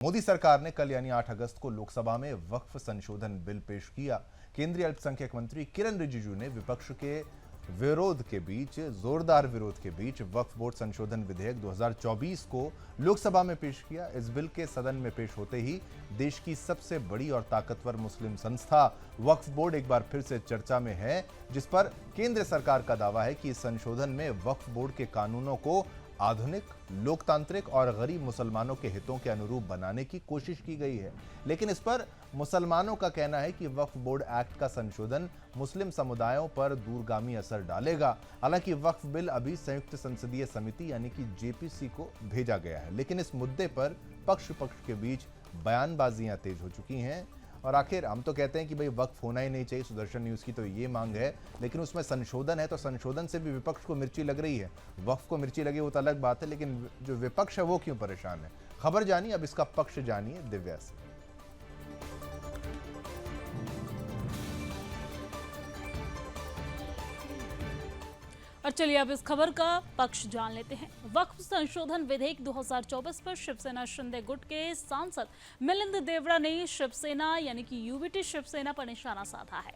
मोदी सरकार ने कल यानी 8 अगस्त को लोकसभा में वक्फ संशोधन बिल पेश किया। केंद्रीय अल्पसंख्यक मंत्री किरण रिजिजू ने विपक्ष के जोरदार विरोध के बीच वक्फ बोर्ड संशोधन विधेयक 2024 को लोकसभा में पेश किया। इस बिल के सदन में पेश होते ही देश की सबसे बड़ी और ताकतवर मुस्लिम संस्था वक्फ बोर्ड एक बार फिर से चर्चा में है, जिस पर केंद्र सरकार का दावा है कि इस संशोधन में वक्फ बोर्ड के कानूनों को आधुनिक, लोकतांत्रिक और गरीब मुसलमानों के हितों के अनुरूप बनाने की कोशिश की गई है। लेकिन इस पर मुसलमानों का कहना है कि वक्फ बोर्ड एक्ट का संशोधन मुस्लिम समुदायों पर दूरगामी असर डालेगा। हालांकि वक्फ बिल अभी संयुक्त संसदीय समिति यानी कि जेपीसी को भेजा गया है, लेकिन इस मुद्दे पर पक्ष के बीच बयानबाजियां तेज हो चुकी हैं। और आखिर हम तो कहते हैं कि भाई वक्फ होना ही नहीं चाहिए, सुदर्शन न्यूज़ की तो ये मांग है, लेकिन उसमें संशोधन है तो संशोधन से भी विपक्ष को मिर्ची लग रही है। वक्फ को मिर्ची लगी वो तो अलग बात है, लेकिन जो विपक्ष है वो क्यों परेशान है? खबर जानिए, अब इसका पक्ष जानिए दिव्या से। और चलिए अब इस खबर का पक्ष जान लेते हैं। वक्फ संशोधन विधेयक 2024 पर शिवसेना शिंदे गुट के सांसद मिलिंद देवड़ा ने शिवसेना यानी कि यूबीटी शिवसेना पर निशाना साधा है,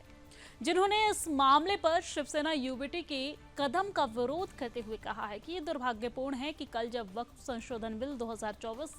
जिन्होंने इस मामले पर शिवसेना यूबीटी के कदम का विरोध करते हुए कहा है कि ये दुर्भाग्यपूर्ण है कि कल जब वक्फ संशोधन बिल 2024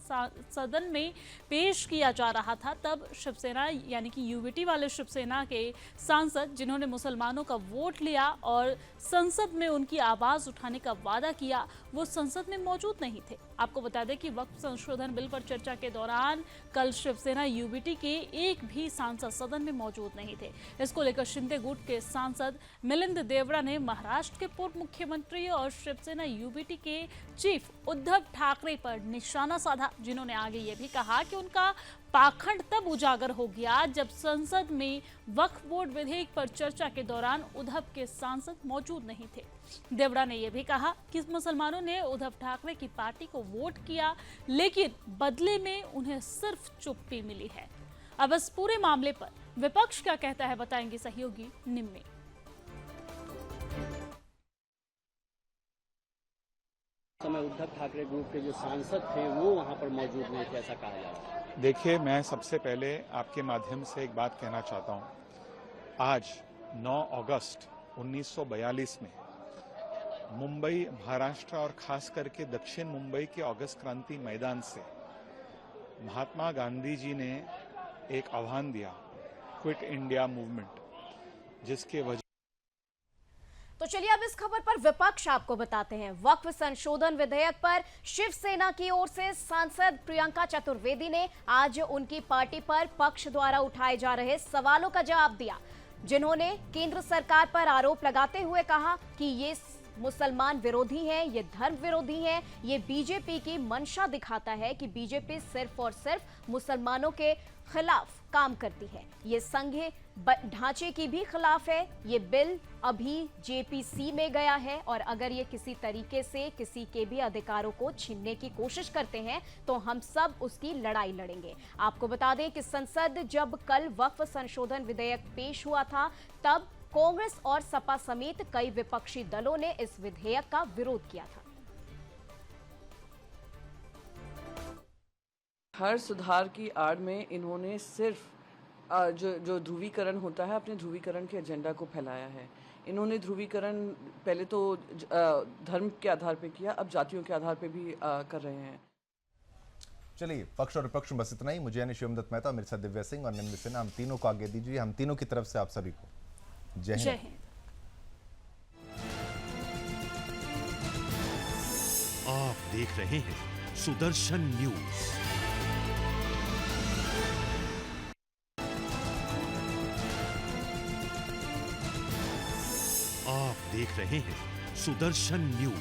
सदन में पेश किया जा रहा था, तब शिवसेना यानी कि यूबीटी वाले शिवसेना के सांसद, जिन्होंने मुसलमानों का वोट लिया और संसद में उनकी आवाज उठाने का वादा किया, वो संसद में मौजूद नहीं थे। आपको बता दें कि वक्फ संशोधन बिल पर चर्चा के दौरान कल शिवसेना यूबीटी के एक भी सांसद सदन में मौजूद नहीं थे। इसको लेकर शिंदे गुट के सांसद मिलिंद देवड़ा ने महाराष्ट्र के पूर्व मुख्यमंत्री और शिवसेना यूबीटी के चीफ उद्धव ठाकरे पर निशाना साधा, जिन्होंने आगे ये भी कहा कि उनका पाखंड तब उजागर हो गया जब संसद में वक्फ बोर्ड विधेयक पर चर्चा के दौरान उद्धव के सांसद मौजूद नहीं थे। देवड़ा ने यह भी कहा कि मुसलमानों ने उद्धव ठाकरे की पार्टी को वोट किया, लेकिन बदले में उन्हें सिर्फ चुप्पी मिली है। अब इस पूरे मामले पर विपक्ष क्या कहता है, बताएंगे सहयोगी निम्मी। समय उद्धव ठाकरे ग्रुप के जो सांसद थे वो वहां पर मौजूद नहीं थे, ऐसा कहा जा रहा है। देखिए, मैं सबसे पहले आपके माध्यम से एक बात कहना चाहता हूं। आज 9 अगस्त 1942 में मुंबई, महाराष्ट्र और खास करके दक्षिण मुंबई के अगस्त क्रांति मैदान से महात्मा गांधी जी ने एक आह्वान दिया, क्विट इंडिया मूवमेंट, जिसके वजह। तो चलिए अब इस खबर पर विपक्ष आपको बताते हैं। वक्फ संशोधन विधेयक पर शिवसेना की ओर से सांसद प्रियंका चतुर्वेदी ने आज उनकी पार्टी पर पक्ष द्वारा उठाए जा रहे सवालों का जवाब दिया, जिन्होंने केंद्र सरकार पर आरोप लगाते हुए कहा कि ये मुसलमान विरोधी हैं, ये धर्म विरोधी हैं, ये बीजेपी की मंशा दिखाता है कि बीजेपी सिर्फ और सिर्फ मुसलमानों के खिलाफ काम करती है, ये संघीय ढांचे की भी खिलाफ है। ये बिल अभी जेपीसी में गया है और अगर ये किसी तरीके से किसी के भी अधिकारों को छीनने की कोशिश करते हैं तो हम सब उसकी लड़ाई लड़ेंगे। आपको बता दें कि संसद जब कल वक्फ संशोधन विधेयक पेश हुआ था, तब कांग्रेस और सपा समेत कई विपक्षी दलों ने इस विधेयक का विरोध किया था। हर सुधार की आड़ में इन्होंने सिर्फ जो ध्रुवीकरण होता है, अपने ध्रुवीकरण के एजेंडा को फैलाया है। इन्होंने ध्रुवीकरण पहले तो धर्म के आधार पे किया, अब जातियों के आधार पे भी कर रहे हैं। चलिए, पक्ष और विपक्ष में बस इतना ही। मुझे यानी शिवमदत्त मेहता, मेरे साथ दिव्या सिंह और निम्न सिन्हा, हम तीनों को आगे दीजिए। हम तीनों की तरफ से आप सभी को जय हिंद। आप देख रहे हैं सुदर्शन न्यूज। आप देख रहे हैं सुदर्शन न्यूज।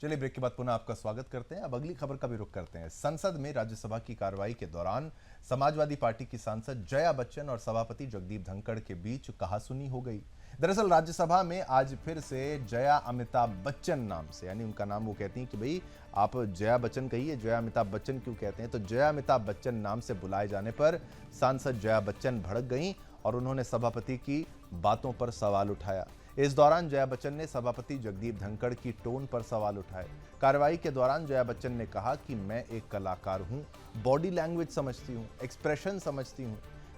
चलिए, ब्रेक के बाद पुनः आपका स्वागत करते हैं। अब अगली खबर का भी रुख करते हैं। संसद में राज्यसभा की कार्रवाई के दौरान समाजवादी पार्टी की सांसद जया बच्चन और सभापति जगदीप धनखड़ के बीच कहासुनी हो गई। दरअसल राज्यसभा में आज फिर से जया अमिताभ बच्चन नाम से, यानी उनका नाम वो कहती हैं कि भाई आप जया बच्चन कहिए, जया अमिताभ बच्चन क्यों कहते हैं, तो जया अमिताभ बच्चन नाम से बुलाए जाने पर सांसद जया बच्चन भड़क गईं और उन्होंने सभापति की बातों पर सवाल उठाया। इस दौरान जया बच्चन ने सभापति जगदीप धनखड़ की टोन पर सवाल उठाए। कार्रवाई के दौरान जया बच्चन ने कहा कि मैं एक कलाकार हूं, बॉडी लैंग्वेज समझती हूं, एक्सप्रेशन समझती हूं।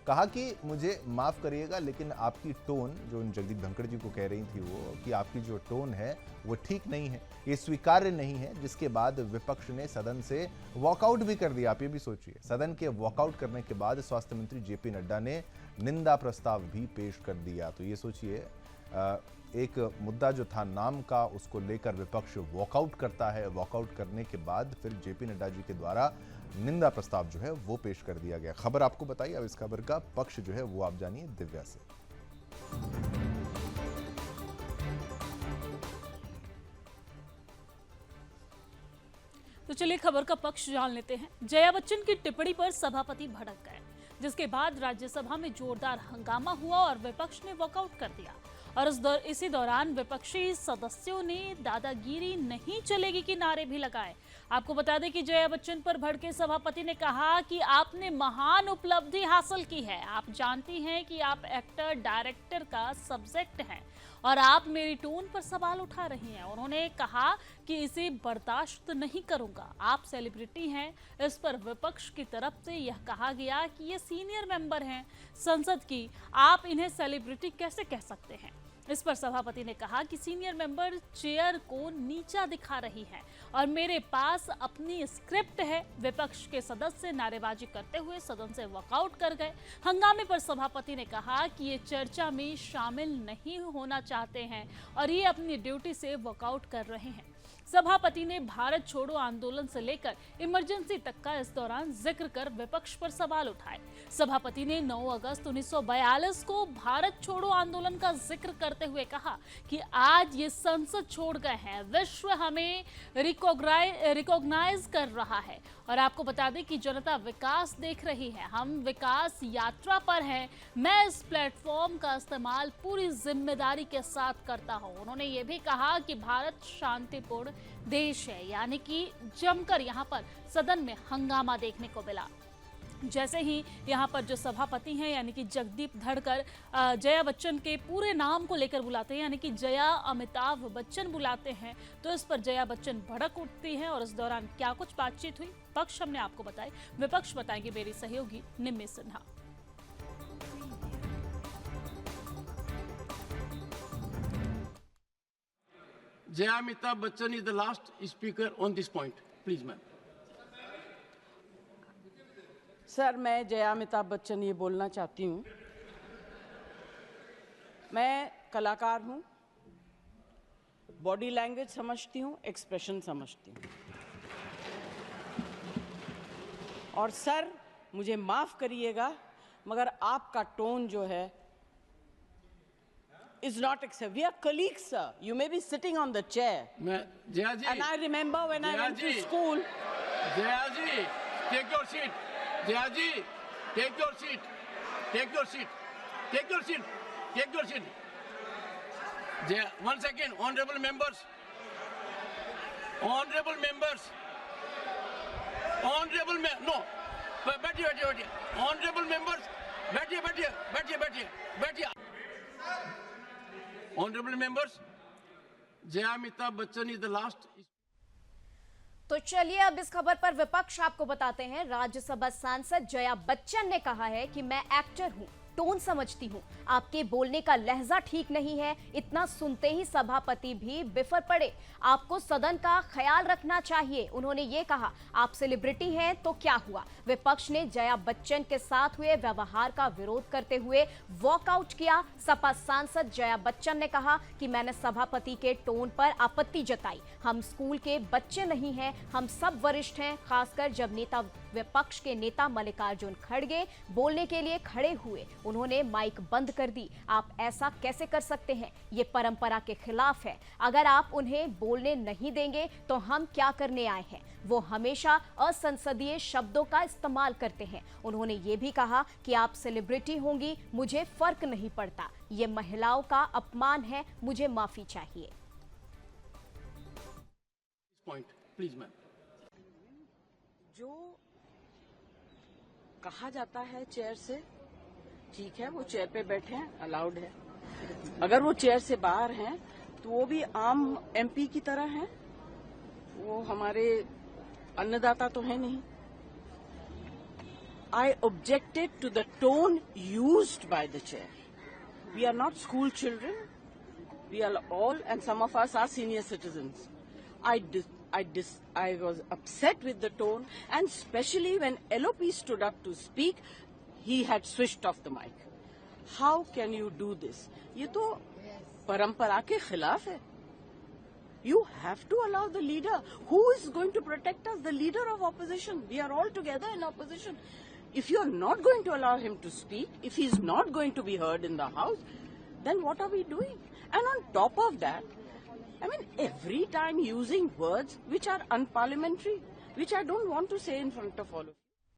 कहा कि मुझे माफ करिएगा, लेकिन आपकी टोन, जो जगदीप धनखड़ जी को कह रही थी वो, कि आपकी जो टोन है वो ठीक नहीं है, ये स्वीकार्य नहीं है। जिसके बाद विपक्ष ने सदन से वॉकआउट भी कर दिया। आप ये भी सोचिए, सदन के वॉकआउट करने के बाद स्वास्थ्य मंत्री जेपी नड्डा ने निंदा प्रस्ताव भी पेश कर दिया। तो ये सोचिए, एक मुद्दा जो था नाम का, उसको लेकर विपक्ष वॉकआउट करता है। वॉकआउट करने के बाद फिर जेपी नड्डा जी के द्वारा निंदा प्रस्ताव जो है वो पेश कर दिया गया। खबर आपको बताइए, अब इस खबर का पक्ष जो है वो आप जानिए दिव्या से। तो चलिए खबर का पक्ष जान लेते हैं। जया बच्चन की टिप्पणी पर सभापति भड़क गए, जिसके बाद राज्यसभा में जोरदार हंगामा हुआ और विपक्ष ने वॉकआउट कर दिया। और इसी दौरान विपक्षी सदस्यों ने दादागिरी नहीं चलेगी के नारे भी लगाए। आपको बता दें कि जया बच्चन पर भड़के सभापति ने कहा कि आपने महान उपलब्धि हासिल की है। आप जानती हैं कि आप एक्टर डायरेक्टर का सब्जेक्ट हैं और आप मेरी टोन पर सवाल उठा रही हैं। उन्होंने कहा कि इसे बर्दाश्त नहीं करूंगा, आप सेलिब्रिटी हैं। इस पर विपक्ष की तरफ से यह कहा गया कि ये सीनियर मेंबर हैं संसद की, आप इन्हें सेलिब्रिटी कैसे कह सकते हैं। इस पर सभापति ने कहा कि सीनियर मेंबर चेयर को नीचा दिखा रही है और मेरे पास अपनी स्क्रिप्ट है। विपक्ष के सदस्य नारेबाजी करते हुए सदन से वॉकआउट कर गए। हंगामे पर सभापति ने कहा कि ये चर्चा में शामिल नहीं होना चाहते हैं और ये अपनी ड्यूटी से वॉकआउट कर रहे हैं। सभापति ने भारत छोड़ो आंदोलन से लेकर इमरजेंसी तक का इस दौरान जिक्र कर विपक्ष पर सवाल उठाए। सभापति ने 9 अगस्त 1942 को भारत छोड़ो आंदोलन का जिक्र करते हुए कहा कि आज ये संसद छोड़ गए हैं, विश्व हमें रिकॉग्नाइज कर रहा है और आपको बता दें कि जनता विकास देख रही है, हम विकास यात्रा पर हैं। मैं इस प्लेटफॉर्म का इस्तेमाल पूरी जिम्मेदारी के साथ करता हूं। उन्होंने ये भी कहा कि भारत शांतिपूर्ण देश है, यानी कि जमकर यहाँ पर सदन में हंगामा देखने को मिला। जैसे ही यहाँ पर जो सभापति हैं यानी कि जगदीप धनखड़ जया बच्चन के पूरे नाम को लेकर बुलाते हैं, यानी कि जया अमिताभ बच्चन बुलाते हैं, तो इस पर जया बच्चन भड़क उठती हैं। और इस दौरान क्या कुछ बातचीत हुई, पक्ष हमने आपको बताए, विपक्ष बताएंगे मेरी सहयोगी निम्मी Sinha. Jaya Amitabh Bachchan is the last speaker on this point. Please, ma'am. Sir, मैं जया अमिताभ बच्चन ये बोलना चाहती हूँ, मैं कलाकार हूँ, बॉडी लैंग्वेज समझती हूँ, एक्सप्रेशन समझती हूँ। और सर, मुझे माफ़ करिएगा, मगर आपका टोन जो है is not acceptable. We are colleagues, sir. You may be sitting on the chair. Jaya ji. And I remember when I went to school. Jaya ji, take your seat. Jaya ji, take your seat. Take your seat. Take your seat. Take your seat. Jaya, 1 second. Honorable members. Honorable members. Honorable no. बैठिए. Honorable members. बैठिए. Honorable members, Jaya Amitabh Bachchan is the last. तो चलिए अब इस खबर पर विपक्ष आपको बताते हैं। राज्यसभा सांसद जया बच्चन ने कहा है कि मैं एक्टर हूं, टोन समझती हूं, आपके बोलने का लहजा ठीक नहीं है। इतना सुनते ही सभापति भी बिफर पड़े। आपको सदन का ख्याल रखना चाहिए। उन्होंने ये कहा, आप सेलिब्रिटी हैं तो क्या हुआ। विपक्ष ने जया बच्चन के साथ हुए व्यवहार का विरोध करते हुए वॉकआउट किया। सपा सांसद जया बच्चन ने कहा कि मैंने सभापति के टोन पर आपत्ति जताई। हम स्कूल के बच्चे नहीं हैं, हम सब वरिष्ठ हैं। खासकर जब नेता विपक्ष के नेता मल्लिकार्जुन खड़गे बोलने के लिए खड़े हुए, उन्होंने माइक बंद कर दी। आप ऐसा कैसे कर सकते हैं, ये परंपरा के खिलाफ है। अगर आप उन्हें बोलने नहीं देंगे तो हम क्या करने आए हैं। वो हमेशा असंसदीय शब्दों का इस्तेमाल करते हैं। उन्होंने ये भी कहा कि आप सेलिब्रिटी होंगी, मुझे फर्क नहीं पड़ता, ये महिलाओं का अपमान है, मुझे माफी चाहिए। जो कहा जाता है चेयर से, ठीक है, वो चेयर पे बैठे हैं, अलाउड है। अगर वो चेयर से बाहर हैं तो वो भी आम एमपी की तरह हैं, वो हमारे अन्नदाता तो है नहीं। I objected to the tone used by the chair. We are not school children. We are all, and some of us are senior citizens. I was upset with the tone, and especially when LOP stood up to speak, he had switched off the mic. How can you do this? ये तो परंपरा के खिलाफ है. You have to allow the leader. Who is going to protect us? The leader of opposition. We are all together in opposition. If you are not going to allow him to speak, if he is not going to be heard in the House, then what are we doing? And on top of that, I mean, every time using words which are unparliamentary, which I don't want to say in front of all of you.